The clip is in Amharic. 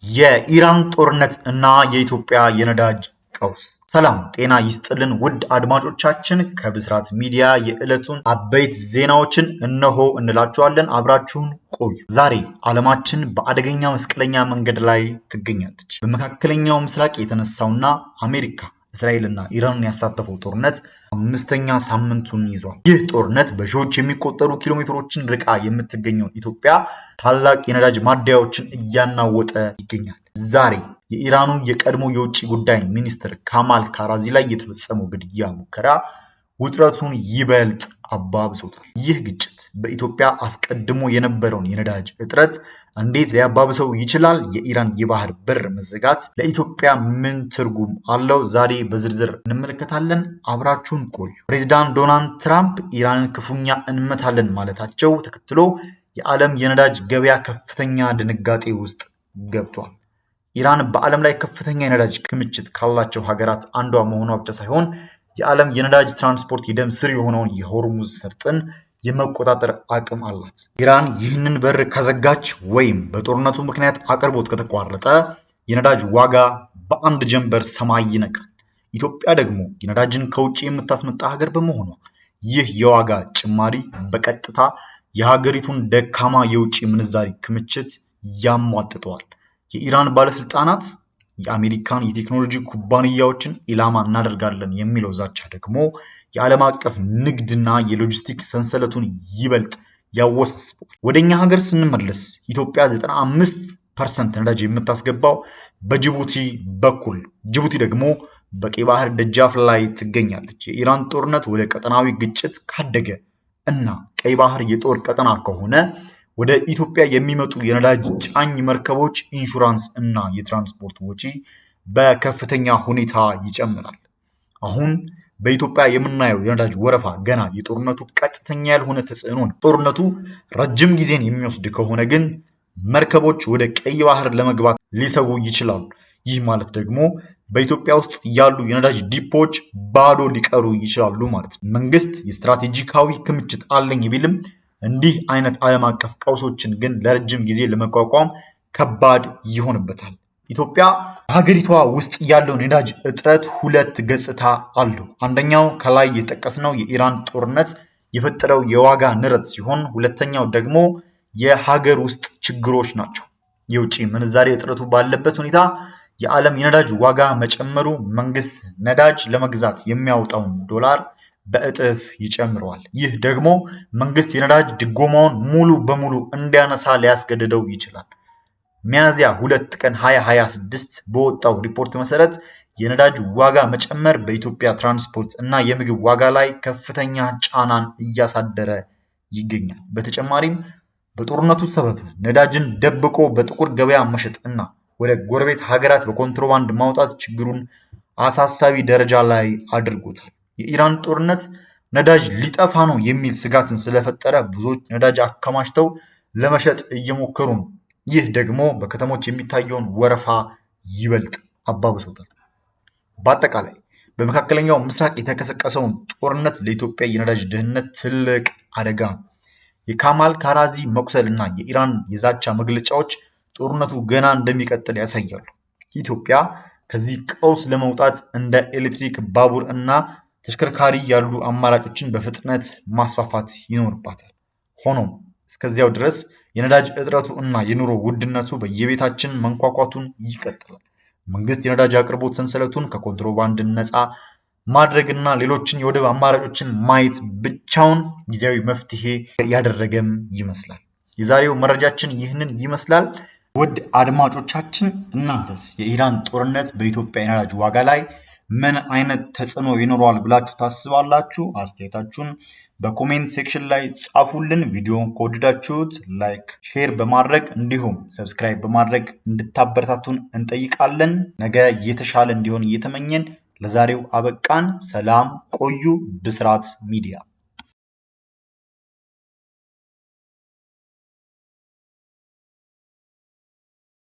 የኢራን ጦርነት እና የኢትዮጵያ የነዳጅ ቀውስ። ሰላም ጤና ይስጥልን ውድ አድማጮቻችን፣ ከብስራት ሚዲያ የዕለቱን አበይት ዜናዎችን እነሆ እንላችኋለን። አብራችሁን ቆዩ። ዛሬ ዓለማችን በአደገኛ መስቀለኛ መንገድ ላይ ትገኛለች። በመካከለኛው ምስራቅ የተነሳውና አሜሪካ እስራኤልና ኢራንን ያሳተፈው ጦርነት አምስተኛ ሳምንቱን ይዟል። ይህ ጦርነት በሺዎች የሚቆጠሩ ኪሎሜትሮችን ርቃ የምትገኘውን ኢትዮጵያ ታላቅ የነዳጅ ማደያዎችን እያናወጠ ይገኛል። ዛሬ የኢራኑ የቀድሞ የውጭ ጉዳይ ሚኒስትር ካማል ካራዚ ላይ የተፈጸመው ግድያ ሙከራ ውጥረቱን ይበልጥ አባብሶታል። ይህ ግጭት በኢትዮጵያ አስቀድሞ የነበረውን የነዳጅ እጥረት እንዴት ሊያባብሰው ይችላል? የኢራን የባህር በር መዘጋት ለኢትዮጵያ ምን ትርጉም አለው? ዛሬ በዝርዝር እንመለከታለን። አብራችሁን ቆዩ። ፕሬዚዳንት ዶናልድ ትራምፕ ኢራንን ክፉኛ እንመታለን ማለታቸው ተከትሎ የዓለም የነዳጅ ገበያ ከፍተኛ ድንጋጤ ውስጥ ገብቷል። ኢራን በዓለም ላይ ከፍተኛ የነዳጅ ክምችት ካላቸው ሀገራት አንዷ መሆኗ ብቻ ሳይሆን የዓለም የነዳጅ ትራንስፖርት የደም ስር የሆነውን የሆርሙዝ ሰርጥን የመቆጣጠር አቅም አላት። ኢራን ይህንን በር ከዘጋች ወይም በጦርነቱ ምክንያት አቅርቦት ከተቋረጠ የነዳጅ ዋጋ በአንድ ጀንበር ሰማይ ይነካል። ኢትዮጵያ ደግሞ የነዳጅን ከውጭ የምታስመጣ ሀገር በመሆኗ ይህ የዋጋ ጭማሪ በቀጥታ የሀገሪቱን ደካማ የውጭ ምንዛሪ ክምችት ያሟጥጠዋል። የኢራን ባለስልጣናት የአሜሪካን የቴክኖሎጂ ኩባንያዎችን ኢላማ እናደርጋለን የሚለው ዛቻ ደግሞ የዓለም አቀፍ ንግድና የሎጂስቲክ ሰንሰለቱን ይበልጥ ያወሳስበዋል። ወደኛ ሀገር ስንመለስ ኢትዮጵያ 95% ነዳጅ የምታስገባው በጅቡቲ በኩል፣ ጅቡቲ ደግሞ በቀይ ባህር ደጃፍ ላይ ትገኛለች። የኢራን ጦርነት ወደ ቀጠናዊ ግጭት ካደገ እና ቀይ ባህር የጦር ቀጠና ከሆነ ወደ ኢትዮጵያ የሚመጡ የነዳጅ ጫኝ መርከቦች ኢንሹራንስ እና የትራንስፖርት ወጪ በከፍተኛ ሁኔታ ይጨምራል። አሁን በኢትዮጵያ የምናየው የነዳጅ ወረፋ ገና የጦርነቱ ቀጥተኛ ያልሆነ ተጽዕኖ ነው። ጦርነቱ ረጅም ጊዜን የሚወስድ ከሆነ ግን መርከቦች ወደ ቀይ ባህር ለመግባት ሊሰጉ ይችላሉ። ይህ ማለት ደግሞ በኢትዮጵያ ውስጥ ያሉ የነዳጅ ዲፖዎች ባዶ ሊቀሩ ይችላሉ ማለት ነው። መንግስት የስትራቴጂካዊ ክምችት አለኝ ቢልም እንዲህ አይነት ዓለም አቀፍ ቀውሶችን ግን ለረጅም ጊዜ ለመቋቋም ከባድ ይሆንበታል። ኢትዮጵያ በሀገሪቷ ውስጥ ያለው ነዳጅ እጥረት ሁለት ገጽታ አለው። አንደኛው ከላይ የጠቀስነው የኢራን ጦርነት የፈጠረው የዋጋ ንረት ሲሆን፣ ሁለተኛው ደግሞ የሀገር ውስጥ ችግሮች ናቸው። የውጭ ምንዛሬ እጥረቱ ባለበት ሁኔታ የዓለም የነዳጅ ዋጋ መጨመሩ መንግስት ነዳጅ ለመግዛት የሚያወጣውን ዶላር በእጥፍ ይጨምረዋል። ይህ ደግሞ መንግስት የነዳጅ ድጎማውን ሙሉ በሙሉ እንዲያነሳ ሊያስገድደው ይችላል። ሚያዝያ 2 ቀን 2026 በወጣው ሪፖርት መሰረት የነዳጅ ዋጋ መጨመር በኢትዮጵያ ትራንስፖርት እና የምግብ ዋጋ ላይ ከፍተኛ ጫናን እያሳደረ ይገኛል። በተጨማሪም በጦርነቱ ሰበብ ነዳጅን ደብቆ በጥቁር ገበያ መሸጥ እና ወደ ጎረቤት ሀገራት በኮንትሮባንድ ማውጣት ችግሩን አሳሳቢ ደረጃ ላይ አድርጎታል። የኢራን ጦርነት ነዳጅ ሊጠፋ ነው የሚል ስጋትን ስለፈጠረ ብዙዎች ነዳጅ አከማችተው ለመሸጥ እየሞከሩ ነው። ይህ ደግሞ በከተሞች የሚታየውን ወረፋ ይበልጥ አባብሶታል። በአጠቃላይ በመካከለኛው ምስራቅ የተቀሰቀሰውን ጦርነት ለኢትዮጵያ የነዳጅ ደህንነት ትልቅ አደጋ ነው። የካማል ካራዚ መቁሰል እና የኢራን የዛቻ መግለጫዎች ጦርነቱ ገና እንደሚቀጥል ያሳያሉ። ኢትዮጵያ ከዚህ ቀውስ ለመውጣት እንደ ኤሌክትሪክ ባቡር እና ተሽከርካሪ ያሉ አማራጮችን በፍጥነት ማስፋፋት ይኖርባታል። ሆኖም እስከዚያው ድረስ የነዳጅ እጥረቱ እና የኑሮ ውድነቱ በየቤታችን መንኳኳቱን ይቀጥላል። መንግስት የነዳጅ አቅርቦት ሰንሰለቱን ከኮንትሮባንድ ነፃ ማድረግና ሌሎችን የወደብ አማራጮችን ማየት ብቻውን ጊዜያዊ መፍትሄ ያደረገም ይመስላል። የዛሬው መረጃችን ይህንን ይመስላል። ውድ አድማጮቻችን፣ እናንተስ የኢራን ጦርነት በኢትዮጵያ የነዳጅ ዋጋ ላይ ምን አይነት ተጽዕኖ ይኖረዋል ብላችሁ ታስባላችሁ? አስተያየታችሁን በኮሜንት ሴክሽን ላይ ጻፉልን። ቪዲዮውን ከወደዳችሁት ላይክ፣ ሼር በማድረግ እንዲሁም ሰብስክራይብ በማድረግ እንድታበረታቱን እንጠይቃለን። ነገ የተሻለ እንዲሆን እየተመኘን ለዛሬው አበቃን። ሰላም ቆዩ። ብስራት ሚዲያ